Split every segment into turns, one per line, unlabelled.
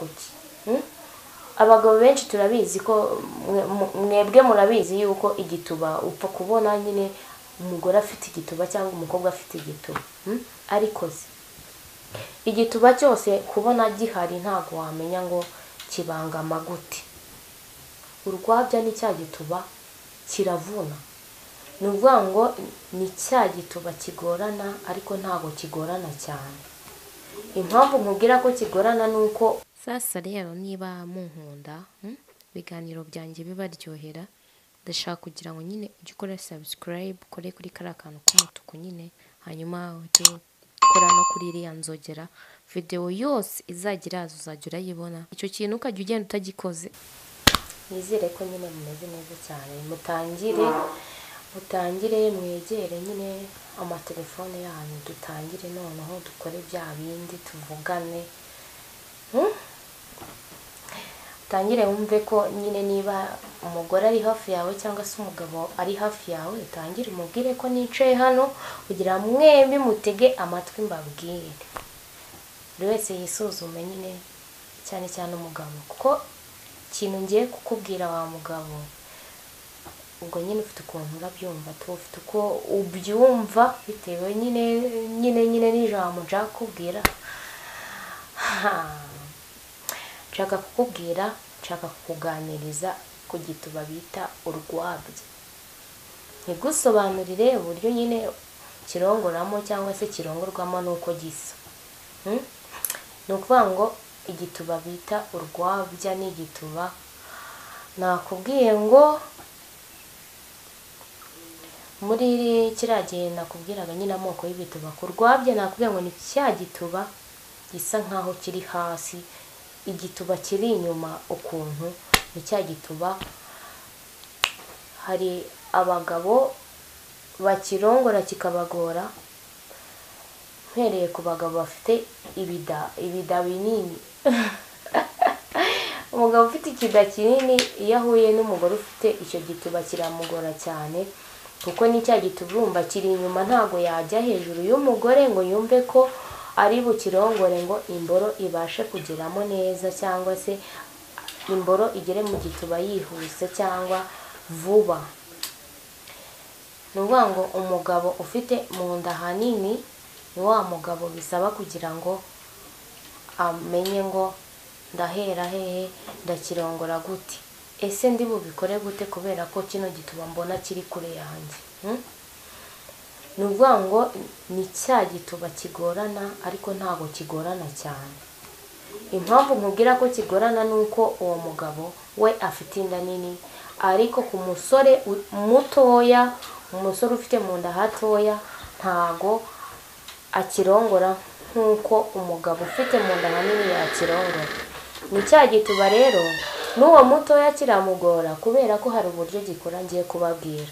kuki? Abagabo benshi turabizi ko mwebwe murabizi yuko igituba upfa kubona nyine umugore afite igituba cyangwa umukobwa afite igituba. Ariko se igituba cyose kubona gihari ntago wamenya ngo kibangama gute. Urwabya ni cya gituba kiravuna. Ni ukuvuga ngo ni cya gituba kigorana ariko ntago kigorana cyane. Impamvu nkubwira ko kigorana nuko sasa rero niba munkunda ibiganiro byanjye bibaryohera, ndashaka kugira ngo nyine ujye ukora subscribe, ukore kuri kariya kantu k'umutuku nyine, hanyuma ujye ukora no kuri iriya nzogera, video yose izajya iraza uzajya urayibona. Icyo kintu ukajya ugenda utagikoze. Nizere ko nyine mumeze neza cyane. Mutangire mwegere nyine amatelefone yanyu, dutangire noneho dukore bya bindi, tuvugane. Utangire wumve ko nyine niba umugore ari hafi yawe cyangwa se umugabo ari hafi yawe, utangire umubwire ko nicaye hano kugira mwembi mutege amatwi mbabwire. Buri wese yisuzume nyine, cyane cyane umugabo, kuko ikintu ngiye kukubwira wa mugabo, ubwo nyine ufite ukuntu urabyumva, ufite uko ubyumva bitewe nyine n'ijambo nshaka kukubwira. Nshaka kukubwira, nshaka kukuganiriza ku gituba bita urwabya. Ntigusobanurire uburyo nyine kirongoramo cyangwa se kirongorwamo nuko gisa. Ni ukuvuga ngo igituba bita urwabya ni igituba nakubwiye ngo muri kiriya gihe nakubwiraga nyine amoko y'ibituba. Ku rwabya nakubwiye ngo ni cya gituba gisa nkaho kiri hasi, igituba kiri inyuma ukuntu, ni cya gituba. Hari abagabo bakirongora kikabagora, mpereye ku bagabo bafite ibida binini. Umugabo ufite ikida kinini iyo ahuye n'umugore ufite icyo gituba kiramugora cyane, kuko ni cya gituba urumva kiri inyuma, ntago yajya hejuru y'umugore ngo yumve ko ari bukirongore ngo imboro ibashe kugeramo neza, cyangwa se imboro igere mu gituba yihuse cyangwa vuba. Ni ukuvuga ngo umugabo ufite mu nda hanini ni wa mugabo bisaba kugira ngo amenye ngo ndahera hehe, ndakirongora gute, ese ndi bubikore gute kubera ko kino gituba mbona kiri kure yanjye. Ni ukuvuga ngo ni cya gituba kigorana ariko ntago kigorana cyane. Impamvu nkubwira ko kigorana nuko uwo mugabo we afite inda nini, ariko ku musore mutoya, umusore ufite mu nda hatoya, ntago akirongora nkuko umugabo ufite mu nda hanini yakirongora. Ni cya gituba rero n'uwo mutoya kiramugora kubera ko hari uburyo gikora ngiye kubabwira.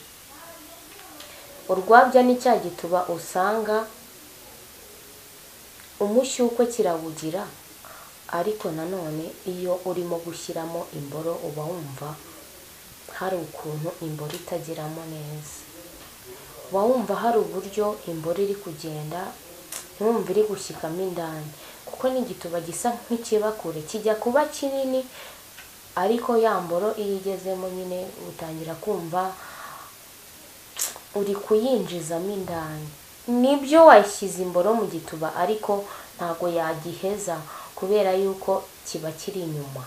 Urwabya ni cya gituba usanga umushyuko kirawugira, ariko nanone iyo urimo gushyiramo imboro uba wumva hari ukuntu imboro itageramo neza, uba wumva hari uburyo imboro iri kugenda ntumva iri gushyikamo indani, kuko ni igituba gisa nk'ikibakure, kijya kuba kinini ariko ya mboro iyo igezemo nyine utangira kumva uri kuyinjizamo indani. Nibyo washyize imboro mu gituba ariko ntago yagiheza kubera yuko kiba kiri inyuma.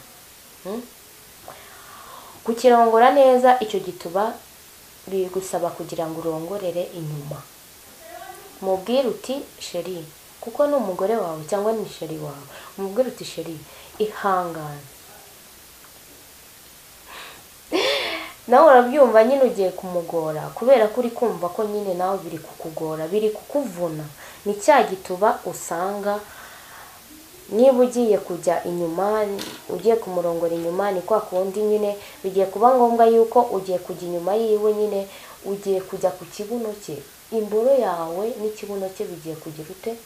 Kukirongora neza icyo gituba bigusaba kugira ngo urongorere inyuma. Mubwire uti sheri, kuko ni umugore wawe cyangwa ni sheri wawe, mubwire uti sheri ihangane. Nawe urabyumva nyine ugiye kumugora kubera ko uri kumva ko nyine nawe biri kukugora, biri kukuvuna. Ni cya gituba usanga niba ugiye kujya inyuma, ugiye kumurongora inyuma, ni kwa kundi nyine bigiye kuba ngombwa yuko ugiye kujya inyuma yiwe, nyine ugiye kujya ku kibuno cye, imboro yawe n'ikibuno cye bigiye kugira ute,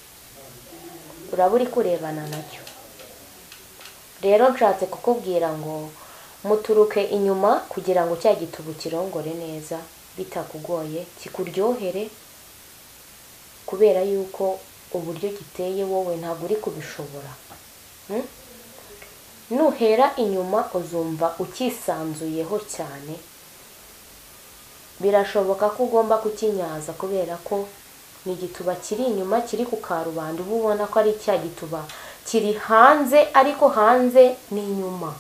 uraba uri kurebana nacyo. Rero nshatse kukubwira ngo muturuke inyuma kugira ngo cya gituba kirongore neza bitakugoye, kikuryohere, kubera yuko uburyo giteye wowe ntabwo uri kubishobora. nuhera inyuma uzumva ukisanzuyeho cyane. Birashoboka ko ugomba kukinyaza kubera ko ni igituba kiri inyuma, kiri ku karubanda, uba ubona ko ari cya gituba kiri hanze, ariko hanze ni inyuma.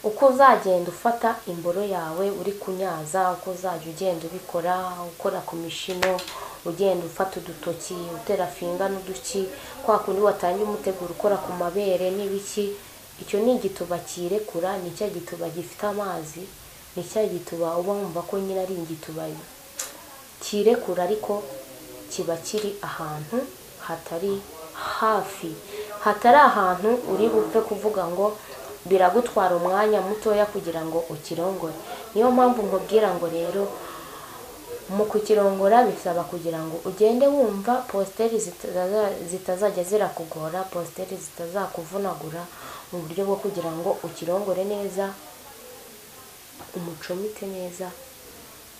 Uko uzagenda ufata imboro yawe uri kunyaza, uko uzajya ugenda ubikora, ukora ku mishino, ugenda ufata udutoki, utera finga n'uduki, kwa kundi watangiye umuteguro ukora ku mabere n'ibiki. Icyo ni igituba kirekura, ni cya gituba gifite amazi, ni cya gituba uba wumva ko nyine ari igituba kirekura, ariko kiba kiri ahantu hatari hafi, hatari ahantu uri bupfe kuvuga ngo biragutwara umwanya mutoya kugira ngo ukirongore. Niyo mpamvu nkubwira ngo rero mu kukirongora bisaba kugira ngo ugende wumva positeri zitazajya zirakugora, positeri zitazakuvunagura, mu buryo bwo kugira ngo ukirongore neza, umucomite neza,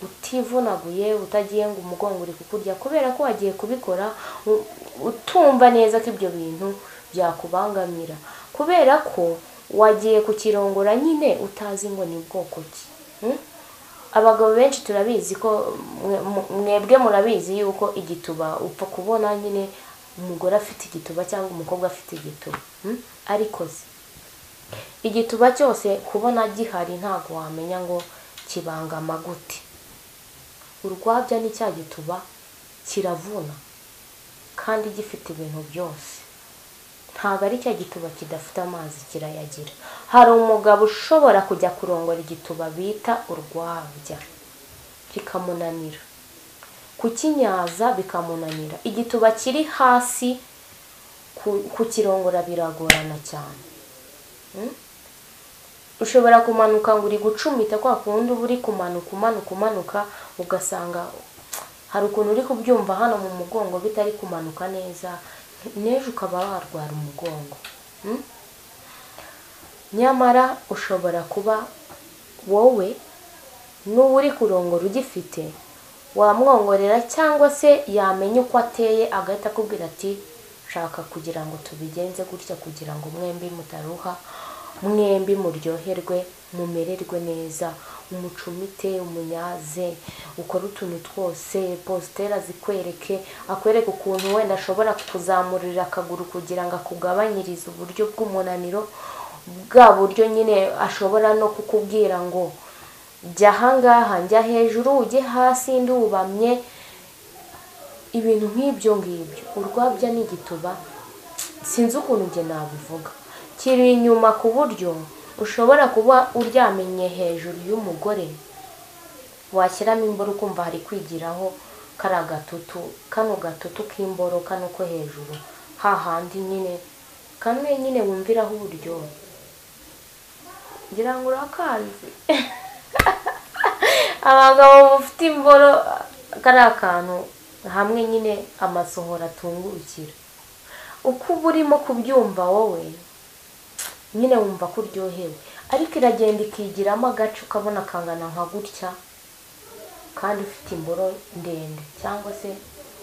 utivunaguye, utagiye ngo umugongo uri kukurya, kubera ko wagiye kubikora utumva neza ko ibyo bintu byakubangamira, kubera ko wagiye kukirongora nyine utazi ngo ni bwoko ki. Abagabo benshi turabizi ko, mwebwe murabizi yuko igituba upfa kubona nyine umugore afite igituba cyangwa umukobwa afite igituba, ariko se igituba cyose kubona gihari ntago wamenya ngo kibangama gute. Urwabya ni cya gituba kiravuna kandi gifite ibintu byose, ntabwo ari cya gituba kidafite amazi kirayagira. Hari umugabo ushobora kujya kurongora igituba bita urwabya bikamunanira, kukinyaza bikamunanira. Igituba kiri hasi kukirongora biragorana cyane. Ushobora kumanuka ngo uri gucumita, kwa kundi uba uri kumanuka ugasanga hari ukuntu uri kubyumva hano mu mugongo bitari kumanuka neza, n'ejo ukaba warwara umugongo. Nyamara ushobora kuba wowe n'uwo uri kurongora ugifite wamwongorera, cyangwa se yamenya uko ateye agahita akubwira ati shaka kugira ngo tubigenze gutya kugira ngo mwembi mutaruha, mwembi muryoherwe, mumererwe neza, umucumite, umunyaze, ukora utuntu twose, positera zikwereke, akwereke ukuntu wenda ashobora kuzamurira akaguru kugira ngo akugabanyirize uburyo bw'umunaniro, bwa buryo nyine ashobora no kukubwira ngo jya ahangaha, njya hejuru, ujye hasi, ndubamye, ibintu nk'ibyo ngibyo. Urwabya ni igituba sinzi ukuntu njye nabivuga, kiri inyuma ku buryo ushobora kuba uryamenye hejuru y'umugore, washyiramo imboro ukumva hari kwigiraho kari agatutu, kano gatutu k'imboro, kano ko hejuru, hahandi nyine kamwe nyine wumviraho uburyohe. ngira ngo urakazi. Abagabo bafite imboro kari akantu hamwe nyine amasohora atungukira, uko uba urimo kubyumva wowe nyine wumva ko uryohewe, ariko iragenda ikigiramo agace ukabona kangana nka gutya, kandi ufite imboro ndende, cyangwa se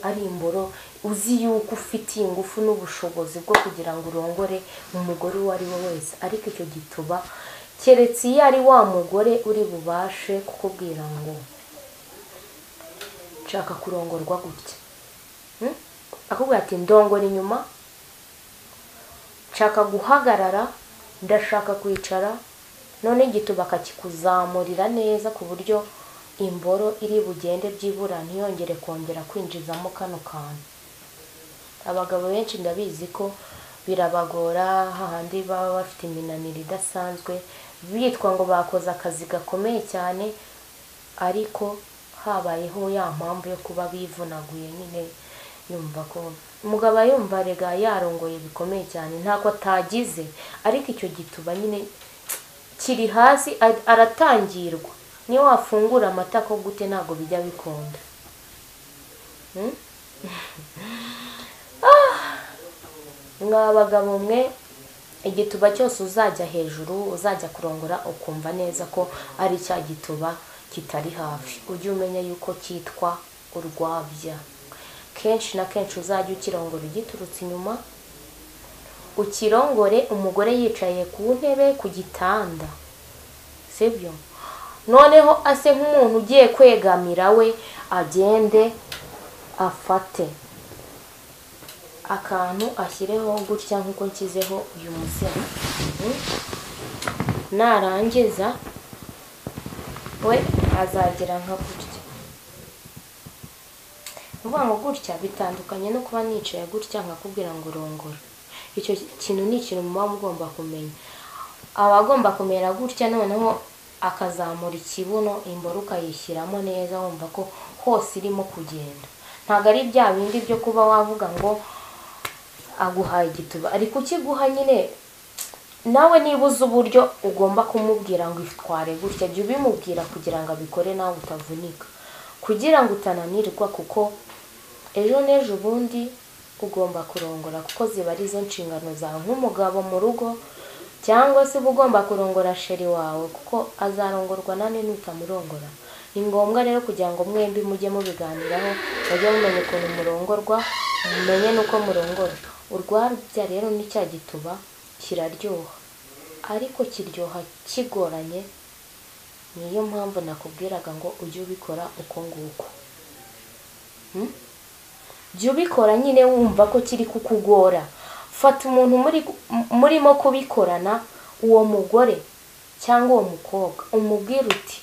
ari imboro uzi yuko ufite ingufu n'ubushobozi bwo kugira ngo urongore umugore uwo ari we wese. Ariko icyo gituba keretse iyo ari wa mugore uri bubashe kukubwira ngo nshaka kurongorwa gutya, akubwira ati ndongora inyuma, nshaka guhagarara, ndashaka kwicara, none igituba akakikuzamurira neza ku buryo imboro iri bugende byibura ntiyongere kongera kwinjizamo kano kantu. Abagabo benshi ndabizi ko birabagora, hahandi baba bafite iminaniro idasanzwe, bitwa ngo bakoze akazi gakomeye cyane, ariko habayeho ya mpamvu yo kuba bivunaguye nyine, yumva ko umugabo yumva rega yarongoye bikomeye cyane ntako atagize, ariko icyo gituba nyine kiri hasi, aratangirwa. Niyo wafungura amata ko gute ntago bijya bikunda. Mwabagabo mwe, igituba cyose uzajya hejuru, uzajya kurongora ukumva neza ko ari cya gituba kitari hafi, ujye umenya yuko cyitwa urwabya. Kenshi na kenshi uzajya ukirongora ugiturutse inyuma, ukirongore umugore yicaye ku ntebe ku gitanda, sibyo? Noneho ase nk'umuntu ugiye kwegamira we agende afate akantu ashyireho gutya nk'uko nshyizeho uyu musego. Narangiza we azagira nka gutya. Uvuga ngo gutya bitandukanye no kuba nicaye gutya nkakubwira ngo urongora. Icyo kintu ni ikintu muba mugomba kumenya. Aba agomba kumera gutya, noneho akazamura ikibuno, imboro ukayishyiramo neza wumva ko hose irimo kugenda. Ntabwo ari bya bindi byo kuba wavuga ngo aguhaye igituba, ariko ukiguha nyine nawe niba uzi uburyo ugomba kumubwira ngo itware gutya, jya ubimubwira kugira ngo abikore nawe utavunika, kugira ngo utananirwa, kuko ejo n'ejo ubundi ugomba kurongora, kuko ziba ari zo nshingano zawe nk'umugabo mu rugo, cyangwa se uba ugomba kurongora sheri wawe, kuko azarongorwa nane nutamurongora. Ni ngombwa rero kugira ngo mwembi mujye mubiganiraho, mujye mumenya ukuntu murongorwa, mumenye n'uko murongora. Urwabya rero ni cya gituba kiraryoha, ariko kiryoha kigoranye. Niyo mpamvu nakubwiraga ngo ujye ubikora uko nguko. Jya ubikora nyine wumva ko kiri kukugora. Fata umuntu murimo kubikorana, uwo mugore cyangwa uwo mukobwa, umubwira uti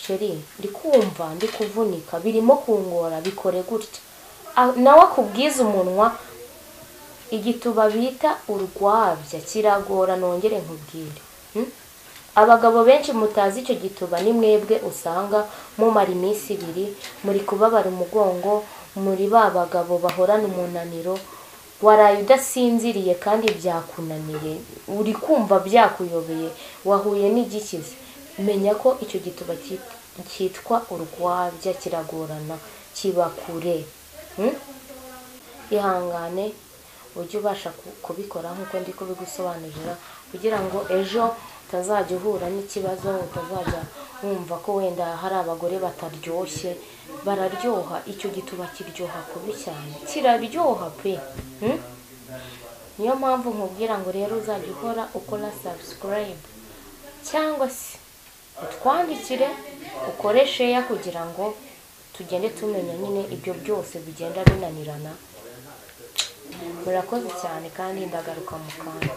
sheri ndi kumva ndi kuvunika, birimo kungora, bikore gutya. Nawe akubwiza umunwa. Igituba bita urwabya kiragora, nongere nkubwire. Abagabo benshi mutazi icyo gituba ni mwebwe usanga mumara iminsi 2 muri kubabara umugongo, muri ba bagabo bahorana umunaniro, waraye udasinziriye kandi byakunaniye, uri kumva byakuyobeye, wahuye n'igikize. Menya ko icyo gituba cyitwa urwabya, kiragorana, kiba kure. Ihangane ujye ubasha kubikora nk'uko ndi kubigusobanurira, kugira ngo ejo utazajya uhura n'ikibazo, utazajya wumva ko wenda hari abagore bataryoshye. Bararyoha, icyo gituba kiryoha kubi cyane, kiraryoha pe. Niyo mpamvu nkubwira ngo rero uzajya uhora ukora subscribe, cyangwa se utwandikire ukore share, kugira ngo tugende tumenya nyine ibyo byose bigenda binanirana. Murakoze cyane kandi ndagaruka mu kanya.